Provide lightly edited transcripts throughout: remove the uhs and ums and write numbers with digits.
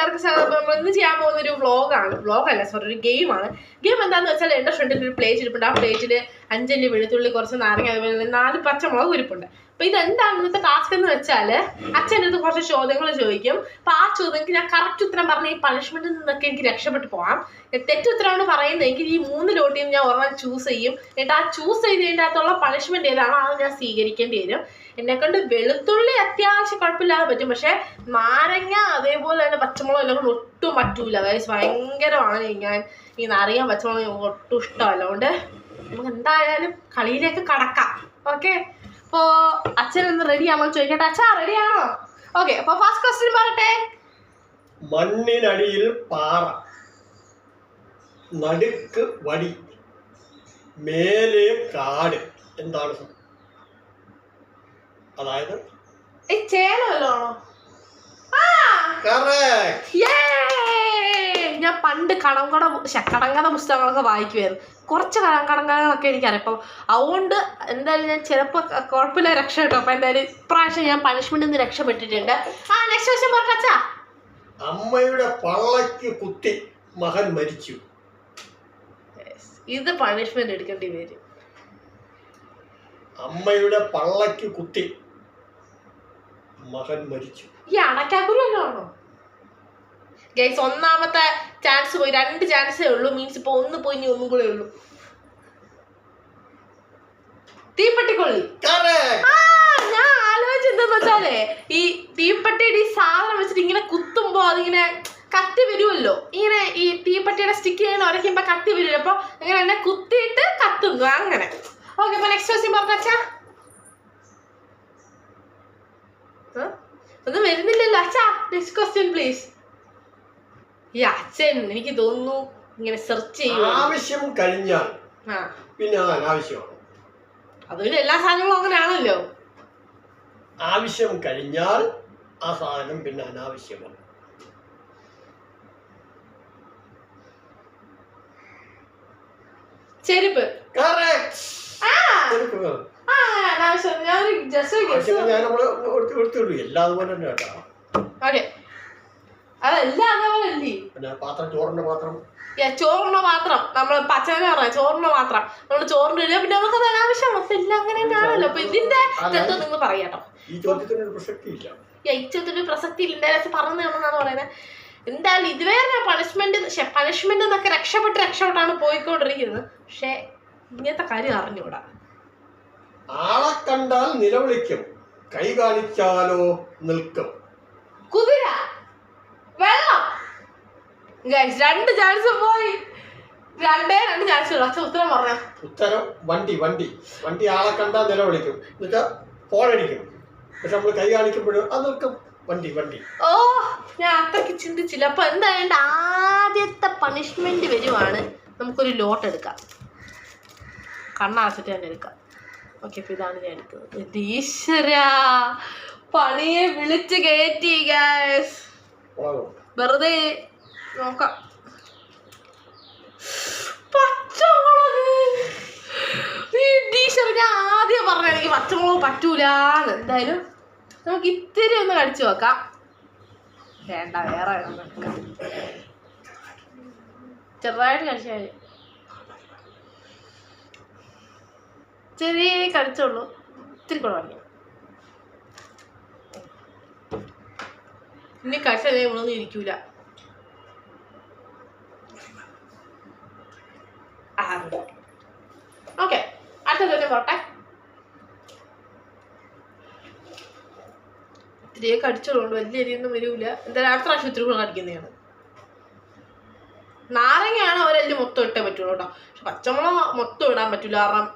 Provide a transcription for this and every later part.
എല്ലാവർക്കും ഇന്ന് ചെയ്യാൻ പോകുന്ന ഒരു വ്ളോഗല്ല സോറി ഒരു ഗെയിമാണ്. ഗെയിം എന്താണെന്ന് വെച്ചാൽ എൻ്റെ ഫ്രണ്ടിൽ ഒരു പ്ലേറ്റ് ഇരിപ്പുണ്ട്. ആ പ്ലേറ്റിൽ 5 അല്ലി വെളുത്തുള്ളി, കുറച്ച് നാരങ്ങ, അതുപോലെ 4 പച്ചമുളക് ഇരിപ്പുണ്ട്. അപ്പോൾ ഇതെന്താണ് ഇന്നത്തെ ടാസ്ക് എന്ന് വെച്ചാൽ അച്ഛൻ്റെ അടുത്ത് കുറച്ച് ചോദ്യങ്ങൾ ചോദിക്കും. അപ്പോൾ ആ ചോദ്യങ്ങൾക്ക് ഞാൻ കറക്റ്റ് ഉത്തരം പറഞ്ഞ ഈ പണിഷ്മെന്റിൽ നിന്നൊക്കെ എനിക്ക് രക്ഷപ്പെട്ടു പോകാം. തെറ്റുത്തരമാണ് പറയുന്നതെങ്കിൽ ഈ 3 ലോട്ടിയും ഞാൻ ഒരെണ്ണം ചൂസ് ചെയ്യും. എന്നിട്ട് ആ ചൂസ് ചെയ്തതിൻ്റെ അകത്തുള്ള പണിഷ്മെന്റ് ഏതാണോ അത് ഞാൻ സ്വീകരിക്കേണ്ടി വരും. എന്നെക്കൊണ്ട് വെളുത്തുള്ളി അത്യാവശ്യം കുഴപ്പമില്ലാതെ പറ്റും, പക്ഷെ നാരങ്ങ അതേപോലെ തന്നെ പച്ചമുളക് എല്ലാം കൊണ്ട് ഒട്ടും പറ്റൂല. അതായത് ഭയങ്കരമാണ് ഞാൻ ഈ നാരങ്ങ പച്ചമുളക് ഒട്ടും ഇഷ്ടമല്ല. അതുകൊണ്ട് നമുക്ക് എന്തായാലും കളിയിലേക്ക് കടക്കാം. ഓക്കെ, അപ്പോൾ അച്ഛൻ ഒന്ന് റെഡി ആണോ ചോദിക്കട്ടെ. അച്ഛാ റെഡിയാണോ? ഓക്കെ, അപ്പോൾ ഫസ്റ്റ് ക്വസ്റ്റ്യൻ പറയട്ടെ. മണ്ണിനടിയിൽ പാറ, നടുക്ക് വടി, മേലെ കാട്, എന്താണ്? അതായത് ഞാൻ പണ്ട് കടങ്കഥ പുസ്തകങ്ങളൊക്കെ വായിക്കുമായിരുന്നു. കുറച്ച് കടങ്കഥകളൊക്കെ എനിക്കറിയാം. അപ്പം അതുകൊണ്ട് എന്തായാലും ഞാൻ ചിലപ്പോൾ കുഴപ്പമില്ല രക്ഷ കിട്ടും. അപ്പം എന്തായാലും ഇപ്രാവശ്യം ഞാൻ പണിഷ്മെന്റ് നിന്ന് രക്ഷപ്പെട്ടിട്ടുണ്ട്. നെക്സ്റ്റ് ക്വസ്റ്റ്യൻ പറഞ്ഞാ. അമ്മയുടെ പള്ളക്ക് കുത്തി മകൻ മരിച്ചു. ഇത് പണിഷ്മെന്റ് എടുക്കേണ്ടി വരും. അമ്മയുടെ പള്ളക്ക് കുത്തി മകൻ മരിച്ചു. ഈ അടക്കാക്കുരുവാണോ ഗൈസ്? ഒന്നാമത്തെ ചാൻസ് പോയി, 2 ചാൻസേ ഉള്ളൂ. മീൻസ് ഇപ്പൊ 1 പോയി, ഇനി 1 കൂടെ ഉള്ളൂ. തീപ്പെട്ടിക്കൊള്ളി. ഞാൻ ആലോചിച്ചെന്താന്ന് വെച്ചാലേ ഈ തീപ്പെട്ടിയുടെ ഈ സാധനം വെച്ചിട്ട് ഇങ്ങനെ കുത്തുമ്പോ അതിങ്ങനെ കത്തി വരുമല്ലോ. ഇങ്ങനെ ഈ തീപ്പെട്ടിയുടെ സ്റ്റിക്ക് ചെയ്യാൻ ഉരയ്ക്കുമ്പോ കത്തി വരുമല്ലോ. അപ്പൊ അങ്ങനെ എന്നെ കുത്തിയിട്ട് കത്തുന്നു അങ്ങനെ. ഓക്കെ, അപ്പൊ നെക്സ്റ്റ് ക്വസ്റ്റ്യൻ പറഞ്ഞാ. ഒന്നും വരുന്നില്ലല്ലോ അച്ഛാ. Next question please. ഈ അച്ഛൻ എനിക്ക് തോന്നുന്നു ഇങ്ങനെ സെർച്ച് ചെയ്യും. ആവശ്യം കഴിഞ്ഞാൽ പിന്നെ അത് അനാവശ്യമാണ്. അതുപോലെ എല്ലാ സാധനങ്ങളും അങ്ങനെയാണല്ലോ. ആവശ്യം കഴിഞ്ഞാൽ ആ സാധനം പിന്നെ അനാവശ്യമാണ്. ചെരുപ്പ്. ചോറിന്റെ പാത്രം നമ്മള് പച്ചനെ പറയാം. ചോറിന്റെ പാത്രം നമ്മള് ചോറിന്റെ ഇടുക, പിന്നെ നമുക്കത് അനാവശ്യമാണ്. അപ്പൊ എല്ലാം അങ്ങനെ തന്നെയാണല്ലോ. അപ്പൊ ഇതിന്റെ എന്തോ നിങ്ങൾ പറയാട്ടോ. ഈ ചോദ്യത്തിന് പ്രസക്തി ഇല്ല. പറഞ്ഞു തന്നെന്നാണ് പറയുന്നത്. എന്തായാലും ഇതുവരെ ഞാൻ പണിഷ്മെന്റ് എന്നൊക്കെ രക്ഷപ്പെട്ടാണ് പോയിക്കൊണ്ടിരിക്കുന്നത്. പക്ഷെ ഇങ്ങനത്തെ കാര്യം അറിഞ്ഞൂടാ. ആളെ കണ്ടാൽ നിലവിളിക്കും, കൈ കാണിച്ചാലോ നിൽക്കും. കുതിര. വെള്ളം. 2 ചാൻസ് പോയി. 2 ചാൻസ് ഉള്ളു. അച്ഛൻ ഉത്തരം പറഞ്ഞ. ഉത്തരം വണ്ടി ആളെ കണ്ടാൽ നിലവിളിക്കും, എന്നുവെച്ചാൽ ഫോണടിക്കും. പക്ഷെ നമ്മൾ കൈ കാണിക്കുമ്പോഴും അത് നിൽക്കും. വണ്ടി. ഓ, ഞാൻ അത്രയ്ക്ക് ചിന്തിച്ചില്ല. അപ്പൊ എന്തായാലും ആദ്യത്തെ പണിഷ്മെന്റ് വരുവാണ്. നമുക്കൊരു ലോട്ട് എടുക്കാം. കണ്ണടച്ചിട്ട് തന്നെ എടുക്കാം. ഓക്കെ, അപ്പൊ ഇതാണ് ഞാൻ എടുക്കുന്നത്. ഈശ്വരാ, പണിയെ വിളിച്ച് കയറ്റി ഗൈസ്. വെറുതെ നോക്കാം. പച്ചമുളക്. ഞാൻ ആദ്യം പറഞ്ഞ എനിക്ക് പച്ചമുളക് പറ്റൂലെന്ന്. എന്തായാലും നമുക്ക് ഇത്തിരി ഒന്ന് കടിച്ചു നോക്കാം. വേണ്ട, വേറെ ചെറുതായിട്ട് കടിച്ചാൽ ചെറിയ കടിച്ചുള്ളൂ. ഇത്തിരി കൂടെ വാങ്ങി. ഇനി കടിച്ചാൽ നമ്മളൊന്നും ഇരിക്കൂല. ഓക്കെ, അടുത്ത ചോദ്യം പോട്ടെ. ഇത്തിരിയെ കടിച്ചോളുണ്ട്, വലിയ എരിയൊന്നും വരൂല. എന്തായാലും അടുത്ത പ്രാവശ്യം ഇത്തിരി കൂടെ കടിക്കുന്നതാണ്. നാരങ്ങയാണ് അവരെല്ലാം മൊത്തം ഇട്ടേ പറ്റുള്ളൂ കേട്ടോ. പക്ഷെ പച്ചമുളക് മൊത്തം ഇടാൻ പറ്റൂല, കാരണം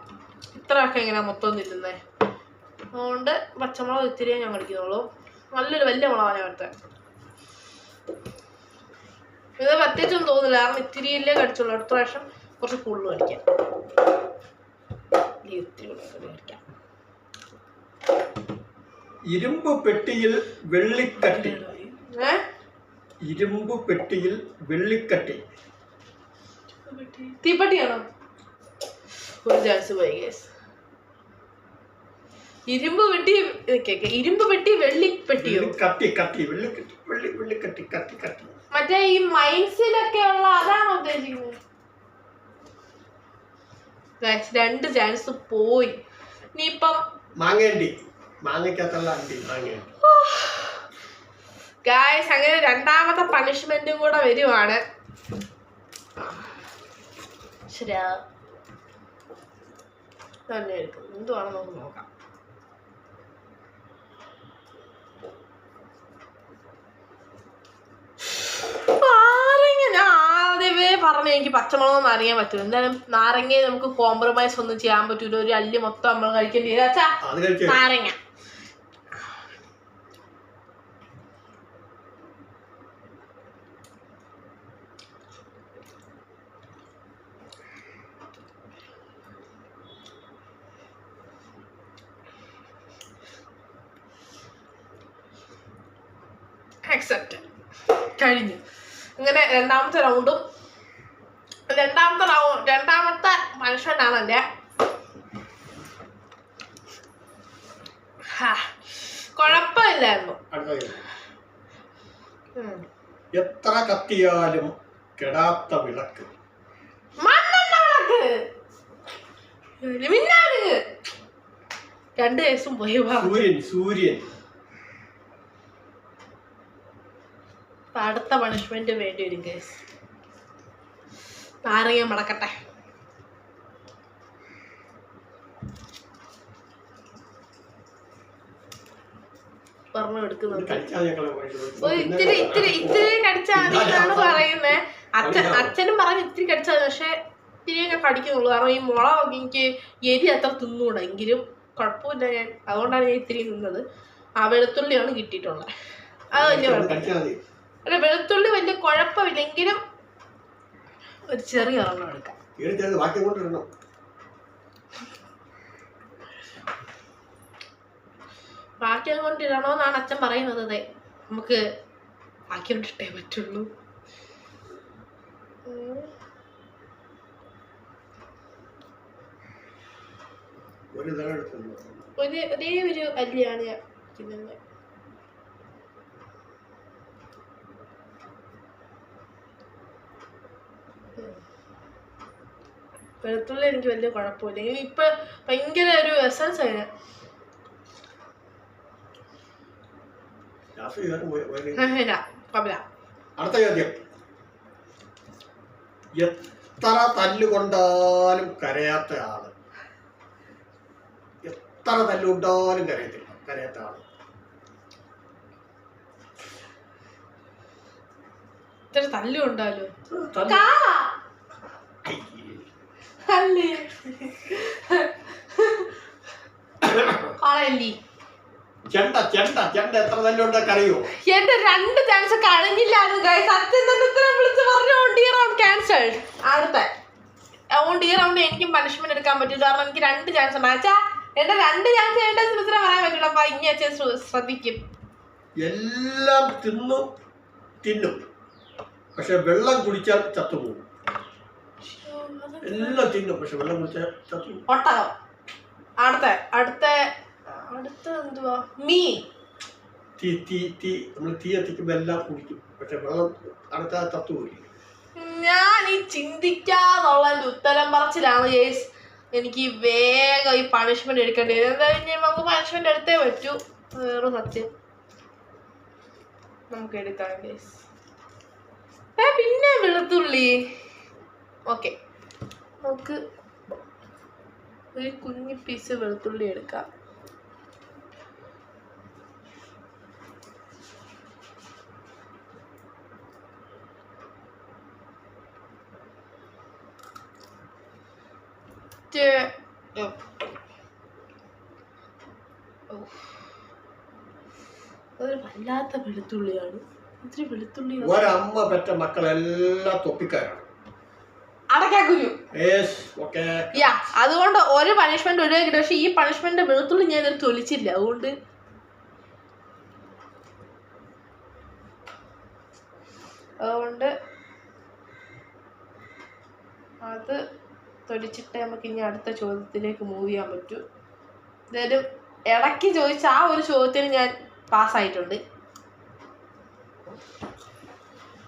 ഇത്രയൊക്കെ എങ്ങനെയാ മൊത്തം തിന്നുന്നേ. അതുകൊണ്ട് പച്ചമുളക് ഇത്തിരിയേ ഞാൻ കടിക്കുന്നുള്ളൂ. നല്ലൊരു വലിയ മുളകാണ് ഞാൻ എടുത്തത്. ഇത് പ്രത്യേകിച്ചൊന്നും തോന്നില്ല, കാരണം ഇത്തിരിയല്ലേ കടിച്ചുള്ളൂ. അടുത്ത പ്രാവശ്യം കുറച്ച് കൂടുതൽ കടിക്കാം. ഇത്തിരി കടിക്കാം. ഇരുമ്പ് പെട്ടിയിൽ വെള്ളിക്കട്ടി. തീപ്പെട്ടിയാണോ? ഒരു ചാൻസ് പോയി ഗൈസ്. ഇരുമ്പ് പെട്ടി വെള്ളിപ്പെട്ടിയോ? കട്ടി വെള്ളിക്കട്ടി. മറ്റേ ഈ മൈൻസിലൊക്കെ ഉള്ള അതാണ് ഉദ്ദേശിക്കുന്നത്. 2 ചാൻസ് പോയി. ഇനിയിപ്പം മാങ്ങയ്ക്കകത്തുള്ള അണ്ടി മാങ്ങേണ്ടി. ഗായ്സ് അങ്ങനെ രണ്ടാമത്തെ പണിഷ്മെന്റും കൂടെ വരുവാണ്. ശരിയാ തന്നെ എടുക്കും. എന്തുവാണെന്ന് നമുക്ക് നോക്കാം. ഞാൻ ആദ്യമേ പറഞ്ഞ എനിക്ക് പച്ചമുളകൊന്നും അറിയാൻ പറ്റൂല. എന്തായാലും നാരങ്ങയെ നമുക്ക് കോംപ്രമൈസ് ഒന്നും ചെയ്യാൻ പറ്റൂല. ഒരു അല്ലി മൊത്തം നമ്മൾ കഴിക്കേണ്ടി വരും. നാരങ്ങ അക്സെപ്റ്റ് കഴിഞ്ഞു. അങ്ങനെ രണ്ടാമത്തെ മനുഷ്യനാണ് എൻ്റെ. കുഴപ്പമില്ലായിരുന്നു. എത്ര കത്തിയാലും കെടാത്ത വിളക്ക്. മണ്ണെണ്ണ വിളക്ക്. 2 കേസും പോയി. സൂര്യൻ. അടുത്ത പണിഷ്മെന്റ് വേണ്ടി വരും കേസ്. നാരങ്ങ മടക്കട്ടെ. പറഞ്ഞു എടുക്കുന്നുണ്ട്. ഇത്തിരി കടിച്ചാൽ മതിയെന്നാണ് പറയുന്നത്. അച്ഛനും പറഞ്ഞ് ഇത്തിരി കടിച്ചാൽ, പക്ഷെ ഇത്തിരി ഞാൻ കടിക്കുന്നുള്ളൂ. കാരണം ഈ മുളക് എനിക്ക് എരി അത്ര തിന്നൂടാ. എങ്കിലും കുഴപ്പമില്ല. അതുകൊണ്ടാണ് ഞാൻ ഇത്തിരി നിന്നത്. വെളുത്തുള്ളിയാണ് കിട്ടിയിട്ടുള്ളത്. അത് വലിയ കുഴപ്പമില്ല. അല്ല, വെളുത്തുള്ളി വലിയ കുഴപ്പമില്ലെങ്കിലും ഒരു ചെറിയ ഒരെണ്ണം എടുക്കാം. ബാക്കി കൊണ്ടിടണോന്നാണ് അച്ഛൻ പറയുന്നത്. അതെ, നമുക്ക് ബാക്കി കൊണ്ടിട്ടേ പറ്റുള്ളൂ. ഒരേ ഒരു അല്ലിയാണ് ഞാൻ വയ്ക്കുന്നത്. വെളുത്തുള്ളി എനിക്ക് വലിയ കുഴപ്പമില്ല. ഇപ്പൊ ഭയങ്കര ഒരു എസൻസ് ആണ്. അടുത്ത ചോദ്യം. എത്ര തല്ലുകൊണ്ടാലും കരയാത്ത ആള്. എത്ര തല്ലുകൊണ്ടാലും കരയാത്ത ആള്. ഇത്ര തല്ലുകൊണ്ടാലും അല്ലേ കളയല്ലേ. ചെണ്ട എത്ര തല്ലുകൊണ്ടാ കരയോ? എന്റെ 2 ചാൻസ് കഴിഞ്ഞില്ലായിരുന്നു. സത്യം തന്നെ ഉത്തരം വിളിച്ച് പറഞ്ഞു. ഈ റൗണ്ട് ക്യാൻസൽഡ്. അതുകൊണ്ട് ഈ റൗണ്ട് എനിക്കും പണിഷ്മെന്റ് എടുക്കാൻ പറ്റില്ല. കാരണം എനിക്ക് 2 ചാൻസ് ഉണ്ട്. അച്ഛാ എന്റെ 2 ചാൻസ് എന്റെ ഉത്തരം പറയാൻ പറ്റില്ല. അപ്പൊ ഇനി അച്ഛൻ ശ്രദ്ധിക്കും. എല്ലാം തിന്നും, പക്ഷെ വെള്ളം കുടിച്ചാൽ ചത്തുപോകും. എല്ലാം തിന്നും, പക്ഷെ വെള്ളം കുടിച്ചാൽ ചത്തുപോകും. ഒട്ടകം. അടുത്ത എന്തുവാ? മീൻ. നമ്മൾ തീ എത്തിക്കുമ്പോ എല്ലാം കുടിക്കും, പക്ഷെ വെള്ളം അടുത്ത ചത്തുപോയി. ഞാൻ ഈ ചിന്തിക്കാതുള്ള എന്റെ ഉത്തരം പറച്ചിലാണ് ഗൈസ്. എനിക്ക് വേഗം ഈ പണിഷ്മെന്റ് എടുക്കേണ്ടി വരും. എന്തായാലും നമുക്ക് പണിഷ്മെന്റ് എടുത്തേ പറ്റൂ. വേറെ സത്യം നമുക്ക് എടുക്കാം ഗൈസ്. പിന്നെ വെളുത്തുള്ളി. ഓക്കെ, നമുക്ക് ഒരു കുഞ്ഞു പീസ് വെളുത്തുള്ളി എടുക്കാം. അതൊരു വല്ലാത്ത വെളുത്തുള്ളിയാണ്. ഇത്തിരി വെളുത്തുള്ളി. ഒരമ്മ പെറ്റ മക്കളെല്ലാം തൊപ്പിക്കാരാണ്. അടക്കാക്കുരു. അതുകൊണ്ട് ഒരു പണിഷ്മെന്റ് ഒരേ കിട്ടും. പക്ഷെ ഈ പണിഷ്മെന്റ് വെളുത്തുള്ളി ഞാൻ ഇതൊരു തൊലിച്ചില്ല. അതുകൊണ്ട് അത് തൊലിച്ചിട്ട് നമുക്ക് ഇനി അടുത്ത ചോദ്യത്തിലേക്ക് മൂവ് ചെയ്യാൻ പറ്റൂ. എന്തായാലും ഇടയ്ക്ക് ചോദിച്ച ആ ഒരു ചോദ്യത്തിന് ഞാൻ പാസ്സായിട്ടുണ്ട്.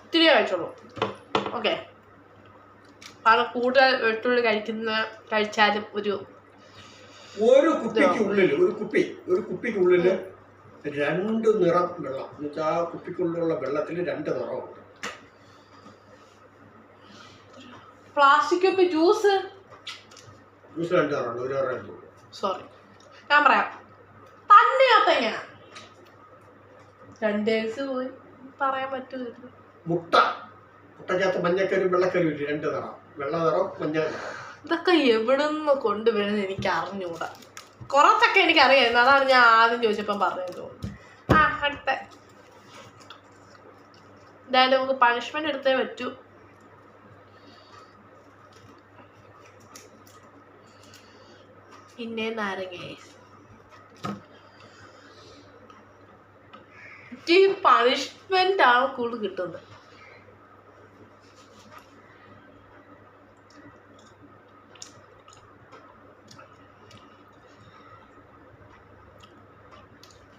ഇത്തിരി കഴിച്ചോളൂ. ഓക്കെ, കാരണം കൂടുതൽ വെളുത്തുള്ളി കഴിച്ചാലും ഒരു കുപ്പിക്കുള്ളിൽ 2 നിറം വെള്ളം എന്ന് വെച്ചാൽ ആ കുപ്പിക്കുള്ളിലുള്ള വെള്ളത്തിൽ 2 നിറമുണ്ട്. പ്ലാസ്റ്റിക് കുപ്പി ജ്യൂസ് 2 നിറമുണ്ട്. 1 നിറം. സോറി, ഞാൻ പറയാം. തന്നെയാത്തങ്ങ 2 ദിവസം പോയി പറയാൻ പറ്റൂല. മുട്ടക്കകത്ത് മഞ്ഞക്കരും വെള്ളക്കരും 2 നിറം. വെള്ള നിറം, മഞ്ഞ നിറം. ഇതൊക്കെ എവിടെ നിന്ന് കൊണ്ടുവരുന്നത് എനിക്ക് അറിഞ്ഞൂടാ. കുറച്ചൊക്കെ എനിക്കറിയായിരുന്നു, അതാണ് ഞാൻ ആദ്യം ചോദിച്ചപ്പം പറഞ്ഞത്. അടുത്ത എന്തായാലും നമുക്ക് പണിഷ്മെന്റ് എടുത്തേ പറ്റൂ. പിന്നെ നാരങ്ങ. ഈ പണിഷ്മെന്റ് ആണ് കൂടുതൽ കിട്ടുന്നത്.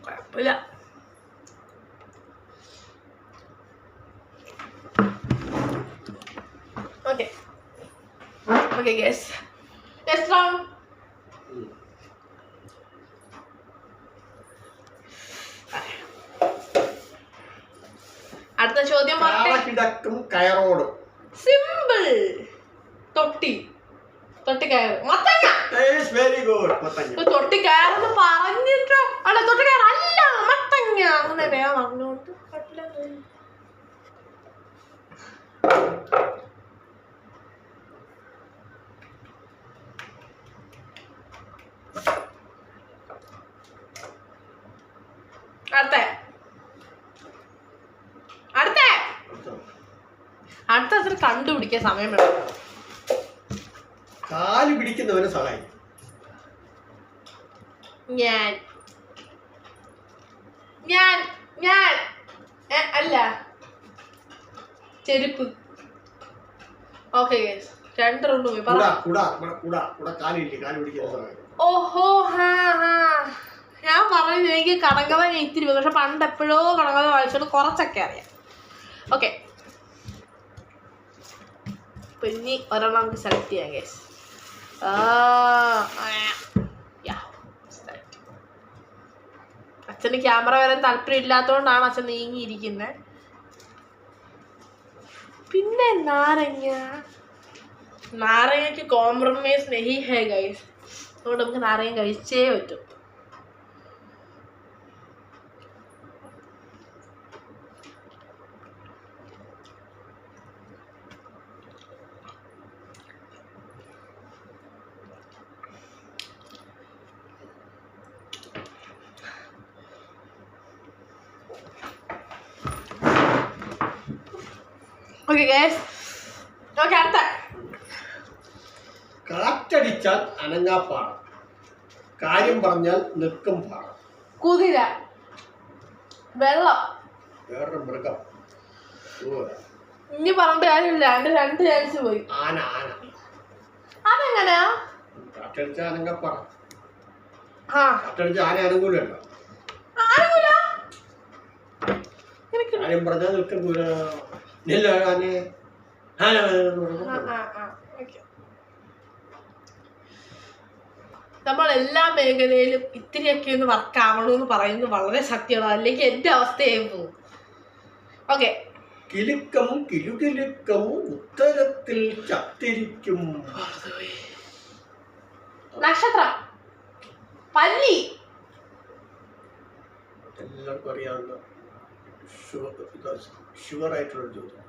കുഴപ്പമില്ല. Okay okay guess next round. അടുത്ത ചോദ്യം കിടക്കും കയറോടും. സിമ്പിൾ. തൊട്ടി കയറ്. മത്തങ്ങ. Very good. മത്തങ്ങ. തൊട്ടി കയറെന്ന് പറഞ്ഞിട്ട് അല്ല, തൊട്ടി കയറല്ല മത്തങ്ങ. അങ്ങനെ വേഗം പറഞ്ഞോണ്ട് അടുത്ത കണ്ടുപിടിക്കാൻ സമയം വേണം. കാല് പിടിക്കുന്നവന് സഹായിക്കും. ഞാൻ അല്ല, ചെരുപ്പ്. ഓക്കെ ഗൈസ്, 2 റൗണ്ട് പോയി. ഓഹോ, ഞാൻ പറയുന്നത് എനിക്ക് കടങ്കഥ ഞാൻ ഇത്തിരി, പക്ഷെ പണ്ട് എപ്പോഴോ കടങ്കഥ വായിച്ചോണ്ട് കുറച്ചൊക്കെ അറിയാം. ഓക്കെ, പിന്നെ ഒരെണ്ണം നമുക്ക് സെലക്ട് ചെയ്യാം ഗൈസ്. അച്ഛന് ക്യാമറ വരാൻ താല്പര്യം ഇല്ലാത്തതുകൊണ്ടാണ് അച്ഛൻ നീങ്ങിയിരിക്കുന്നത്. പിന്നെ നാരങ്ങയ്ക്ക് കോംപ്രമൈസ് നെഹി ഹേ ഗൈസ്. അതുകൊണ്ട് നമുക്ക് നാരങ്ങ കഴിച്ചേ പറ്റും. ഓക്കെ ഗൈസ്, ഓക്കെ അടുത്ത. കാറ്റടിച്ചാൽ അനങ്ങാപ്പാടം, കാര്യം പറഞ്ഞാൽ നിൽക്കും പാടം. കുതിര. വെള്ളം. വേറൊരു മൃഗം. ഇനി പറഞ്ഞിട്ട് കാര്യമില്ല, എന്റെ 2 ചാൻസ് പോയി. ആന. അതെങ്ങനെയാ? കാറ്റടിച്ചാൽ അനങ്ങാപ്പാടം. കാറ്റടിച്ചാൽ ആന അനങ്ങൂലല്ലോ. കാര്യം പറഞ്ഞാൽ നിൽക്കും കുതിര. നമ്മൾ എല്ലാ മേഖലയിലും ഇത്തിരിയൊക്കെ ഒന്ന് വർക്ക് ആവണമെന്ന് പറയുന്നത് വളരെ സത്യമാണ്, അല്ലെങ്കിൽ എന്റെ അവസ്ഥയായി പോകും. ഓക്കെ, കിലുക്കം കിലുകിലുക്കം ഉത്തരത്തിൽ ചത്തിരിക്കും. നക്ഷത്രം. പല്ലി. എല്ലാവർക്കും അറിയാവുന്ന ഷുഗർ ആയിട്ടുള്ള ചോദ്യം.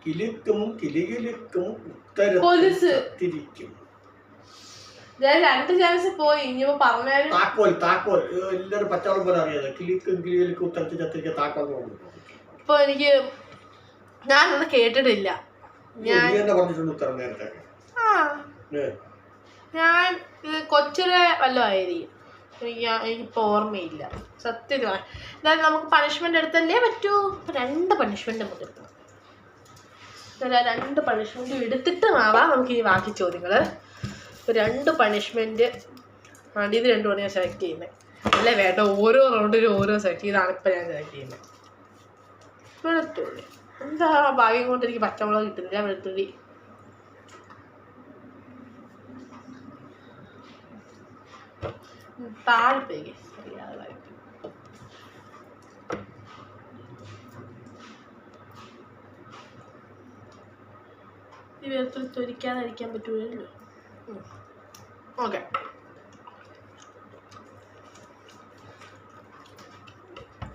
കിലുക്കും കിലുകിലുക്കും ഉത്തരത്തിൽ ചത്തിരിക്കും. 2 ചാൻസ് പോയി. ഇനിയിപ്പോ പറഞ്ഞാലും താക്കോൽ എല്ലാവരും പച്ചവളം പോലെ അറിയാതെ. കിലുക്കും കിലുകിലുക്കും ഉത്തരത്തിൽ ചത്തിരിക്കും താക്കോൽ. ഇപ്പൊ ഞാനൊന്നും കേട്ടിട്ടില്ല. പറഞ്ഞിട്ടുണ്ട് ഉത്തരം നേരത്തെ. ഞാൻ കൊച്ചിലെ വല്ലതും ആയിരിക്കും, എനിക്കിപ്പോൾ ഓർമ്മയില്ല സത്യമാണ്. എന്തായാലും നമുക്ക് പണിഷ്മെന്റ് എടുത്തല്ലേ പറ്റൂ. 2 പണിഷ്മെന്റ് നമുക്ക് എടുക്കണം. 2 പണിഷ്മെന്റ് എടുത്തിട്ട് ആവാം നമുക്ക് ഈ ബാക്കി ചോദ്യങ്ങൾ. 2 പണിഷ്മെന്റ് ഇത് 2 ഞാൻ സെലക്ട് ചെയ്യുന്നത്. അല്ലേ വേണ്ട, ഓരോ റൗണ്ടിലും ഓരോ സെലക്ട് ചെയ്താണ് ഇപ്പം ഞാൻ സെലക്ട് ചെയ്യുന്നത്. വെളുത്തുള്ളി. എന്താ ഭാഗ്യം കൊണ്ട് എനിക്ക് പച്ചമുളക് കിട്ടുന്നില്ല, വെളുത്തുള്ളി. താഴ്പ്പേക്ക് അറിയാതെ ഈ വെളുത്തുള്ളി തൊലിക്കാതിരിക്കാൻ പറ്റൂലല്ലോ. ഓക്കെ,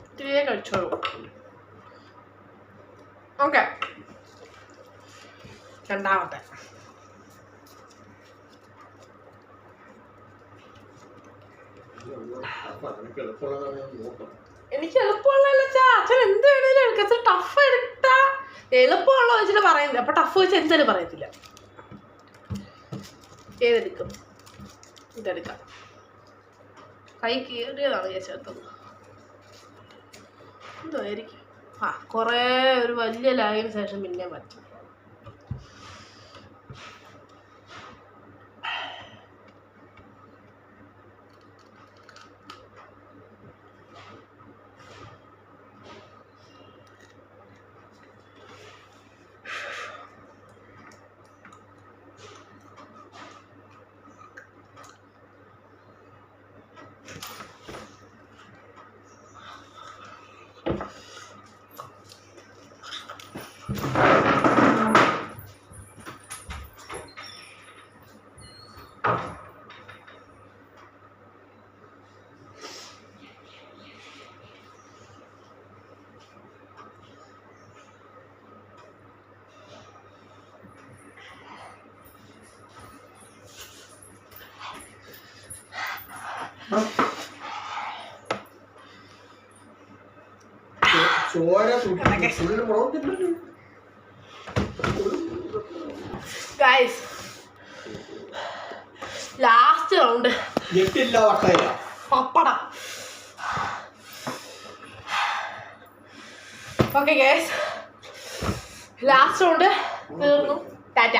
ഇത്തിരിയെ കഴിച്ചോളൂ. ഓക്കെ, രണ്ടാമത്തെ എനിക്ക് എളുപ്പമുള്ളല്ലോ അച്ഛൻ. എന്ത് വേണേലും എടുക്കാം. ടഫ് എടുത്താ എളുപ്പമുള്ള വെച്ചിട്ട് പറയുന്നില്ല, അപ്പൊ ടഫ് വെച്ച് എന്തായാലും പറയത്തില്ല. ഏതെടുക്കും? ഇതെടുക്കാം. കൈ കീറിയതാണ് ഞാൻ ചേർത്തത്. എന്തായിരിക്കും? കുറേ ഒരു വലിയ ലാഗിന് ശേഷം പിന്നെ പറ്റും. Guys, last round. Pappadam. Okay guys, last round തീർന്നു. ടാറ്റ.